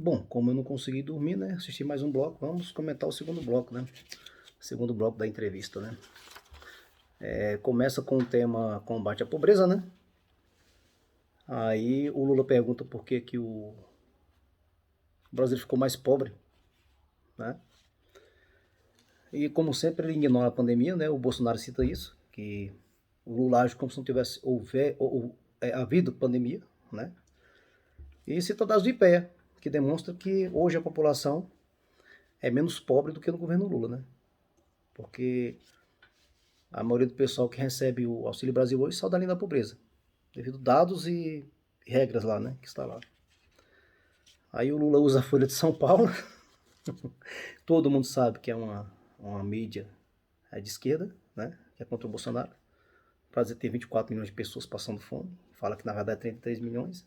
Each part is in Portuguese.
Bom, como eu não consegui dormir, né? Assisti mais um bloco, vamos comentar o segundo bloco, né? Segundo bloco da entrevista, né? Começa com o tema combate à pobreza, né? Aí o Lula pergunta por que que o Brasil ficou mais pobre, né? E como sempre ele ignora a pandemia, né? O Bolsonaro cita isso, que o Lula age como se não tivesse havido pandemia, né? E cita dados do IPEA, que demonstra que hoje a população é menos pobre do que no governo Lula, né? Porque a maioria do pessoal que recebe o Auxílio Brasil hoje sai da linha da pobreza, devido a dados e regras lá, né, que está lá. Aí o Lula usa a Folha de São Paulo, todo mundo sabe que é uma mídia de esquerda, né, que é contra o Bolsonaro, para dizer que tem 24 milhões de pessoas passando fome, fala que na verdade é 33 milhões.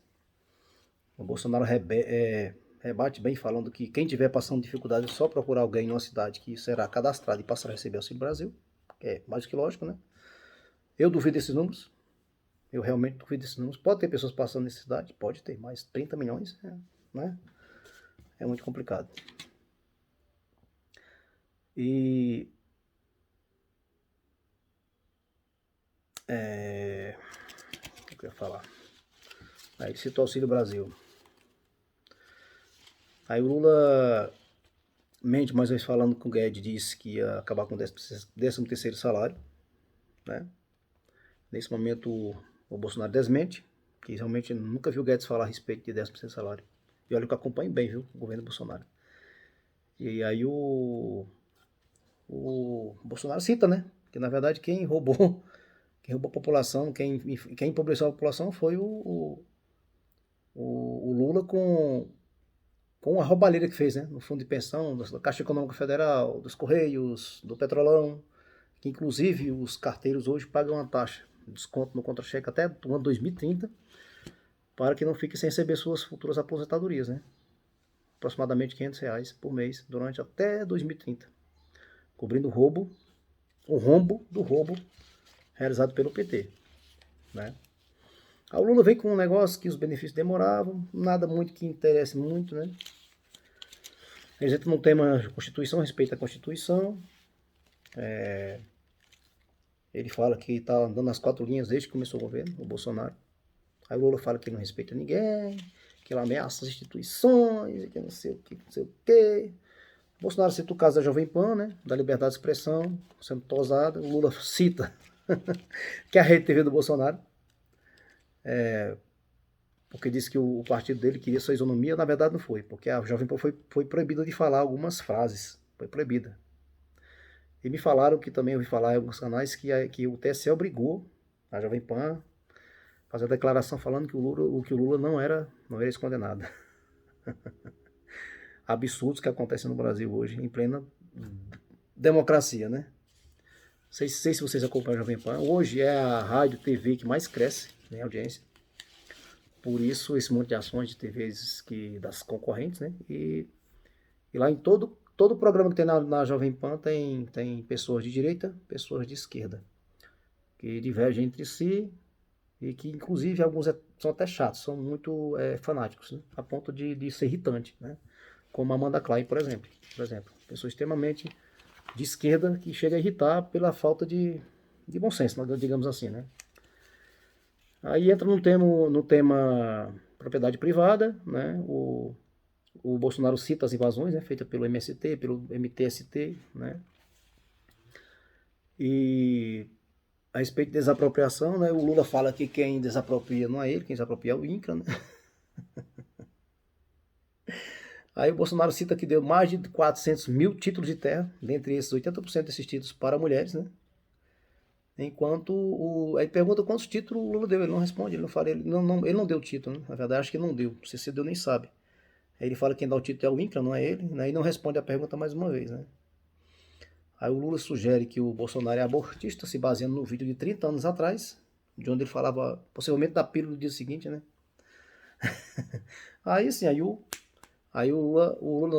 O Bolsonaro rebate bem falando que quem tiver passando dificuldade é só procurar alguém numa cidade que será cadastrado e passará a receber Auxílio Brasil, que é mais do que lógico, né. Eu duvido desses números, eu realmente duvido desses números. Pode ter pessoas passando necessidade? Pode ter, mas 30 milhões, né? É muito complicado. E o que eu ia falar? Aí citou Auxílio Brasil. Aí o Lula mente mais vezes falando com o Guedes, disse que ia acabar com o 13º salário, né? Nesse momento o Bolsonaro desmente, que realmente nunca viu o Guedes falar a respeito de 13º salário. E olha que eu acompanho bem, viu, o governo Bolsonaro. E aí o Bolsonaro cita, né? Que na verdade quem roubou a população, quem empobreceu a população foi o Lula com a roubalheira que fez, né? No fundo de pensão, da Caixa Econômica Federal, dos Correios, do Petrolão, que inclusive os carteiros hoje pagam uma taxa, desconto no contra-cheque até o ano 2030, para que não fique sem receber suas futuras aposentadorias, né? Aproximadamente R$ 500 por mês, durante até 2030, cobrindo o rombo do roubo realizado pelo PT, né? Aí o Lula vem com um negócio que os benefícios demoravam, nada muito que interesse muito, né? Eles entram no tema Constituição, respeita a Constituição. Ele fala que está andando nas 4 linhas desde que começou o governo, o Bolsonaro. Aí o Lula fala que não respeita ninguém, que ele ameaça as instituições, que não sei o que, não sei o que. O Bolsonaro cita o caso da Jovem Pan, né? Da liberdade de expressão, sendo tosada. O Lula cita que é a rede TV do Bolsonaro, porque disse que o partido dele queria sua isonomia. Na verdade não foi, porque a Jovem Pan foi proibida de falar algumas frases, foi proibida. E me falaram, que também ouvi falar em alguns canais, que o TSE obrigou a Jovem Pan a fazer a declaração falando que o Lula não era ex-condenado. Absurdos que acontecem no Brasil hoje, em plena democracia, né? Sei se vocês acompanham a Jovem Pan. Hoje é a rádio, TV que mais cresce em audiência. Por isso, esse monte de ações de TVs das concorrentes, né? E lá em todo programa que tem na Jovem Pan tem pessoas de direita, pessoas de esquerda, que divergem entre si e que, inclusive, alguns são até chatos, são muito fanáticos, né? A ponto de ser irritante, né? Como a Amanda Klein, por exemplo. Pessoa extremamente de esquerda que chega a irritar pela falta de bom senso, digamos assim, né? Aí entra no tema propriedade privada, né? O Bolsonaro cita as invasões, né, feitas pelo MST, pelo MTST, né? E a respeito de desapropriação, né, o Lula fala que quem desapropria não é ele, quem desapropria é o INCRA, né? Aí o Bolsonaro cita que deu mais de 400 mil títulos de terra, dentre esses 80% desses títulos para mulheres, né? Enquanto aí pergunta quantos títulos o Lula deu, ele não responde, ele não fala, ele não deu título, né? Na verdade acho que não deu, se deu nem sabe. Aí ele fala que quem dá o título é o INCRA, não é ele, né? E não responde a pergunta mais uma vez, né? Aí o Lula sugere que o Bolsonaro é abortista, se baseando no vídeo de 30 anos atrás, de onde ele falava possivelmente da pílula do dia seguinte, né? Aí sim, o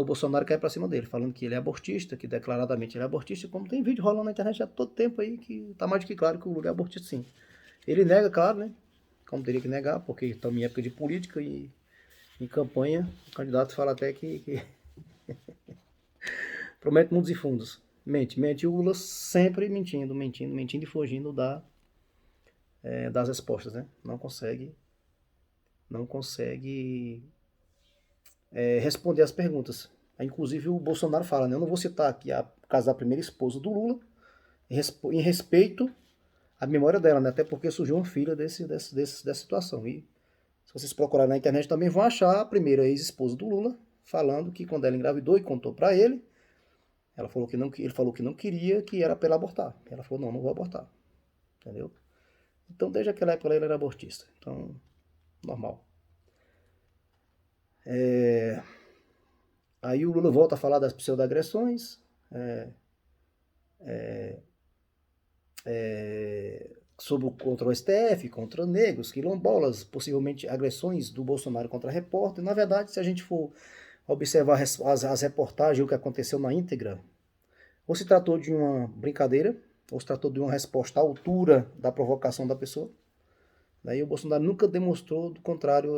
Bolsonaro cai pra cima dele, falando que ele é abortista, que declaradamente ele é abortista, como tem vídeo rolando na internet há todo tempo aí, que tá mais do que claro que o Lula é abortista sim. Ele nega, claro, né? Como teria que negar, porque estamos em época de política e Em campanha, o candidato fala até que promete mundos e fundos. Mente, mente. E o Lula sempre mentindo, mentindo, mentindo e fugindo das respostas, né? Não consegue responder as perguntas. Inclusive o Bolsonaro fala, né? Eu não vou citar aqui a casa da primeira esposa do Lula, em respeito à memória dela, né? Até porque surgiu uma filha dessa situação. E se vocês procurarem na internet também vão achar a primeira ex-esposa do Lula falando que quando ela engravidou e contou para ele, ela falou que não, ele falou que não queria, que era para ela abortar. Ela falou, não, não vou abortar. Entendeu? Então, desde aquela época ela era abortista. Então, normal. Aí o Lula volta a falar das pseudo-agressões, contra o STF, contra negros, quilombolas, possivelmente agressões do Bolsonaro contra repórter. Na verdade, se a gente for observar as reportagens, o que aconteceu na íntegra, ou se tratou de uma brincadeira, ou se tratou de uma resposta à altura da provocação da pessoa. Daí o Bolsonaro nunca demonstrou, do contrário,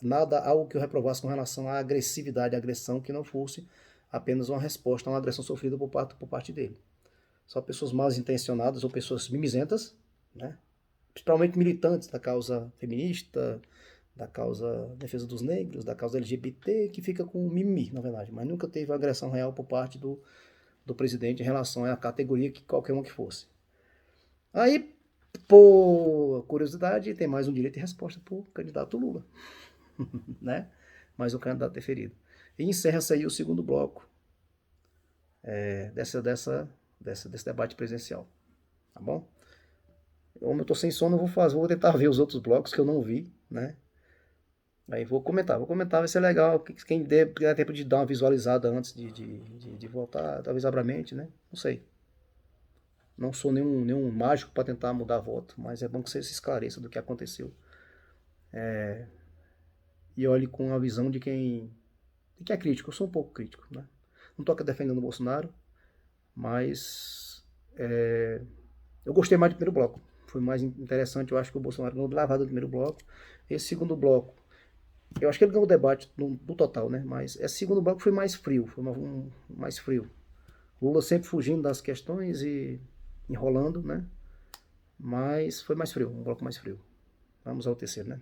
nada, algo que o reprovasse com relação à agressividade, à agressão, que não fosse apenas uma resposta a uma agressão sofrida por parte dele. Só pessoas mal intencionadas ou pessoas mimizentas, né? Principalmente militantes da causa feminista, da causa defesa dos negros, da causa LGBT, que fica com mimimi, na verdade, mas nunca teve agressão real por parte do presidente em relação à categoria que qualquer um que fosse. Aí, por curiosidade, tem mais um direito de resposta para o candidato Lula, né? Mais um candidato deferido. E encerra-se aí o segundo bloco desse debate presencial, tá bom? Como eu tô sem sono, vou tentar ver os outros blocos que eu não vi, né? Aí vou comentar, vai ser legal. Quem der tempo de dar uma visualizada antes de voltar, talvez abra a mente, né? Não sei. Não sou nenhum mágico para tentar mudar voto, mas é bom que você se esclareça do que aconteceu. E olhe com a visão de quem é crítico. Eu sou um pouco crítico, né? Não estou aqui defendendo o Bolsonaro, mas eu gostei mais do primeiro bloco. Foi mais interessante, eu acho que o Bolsonaro ganhou de lavada do primeiro bloco. Esse segundo bloco, eu acho que ele ganhou o debate no total, né? Mas esse segundo bloco foi mais frio, mais frio. Lula sempre fugindo das questões e enrolando, né? Mas foi mais frio, um bloco mais frio. Vamos ao terceiro, né?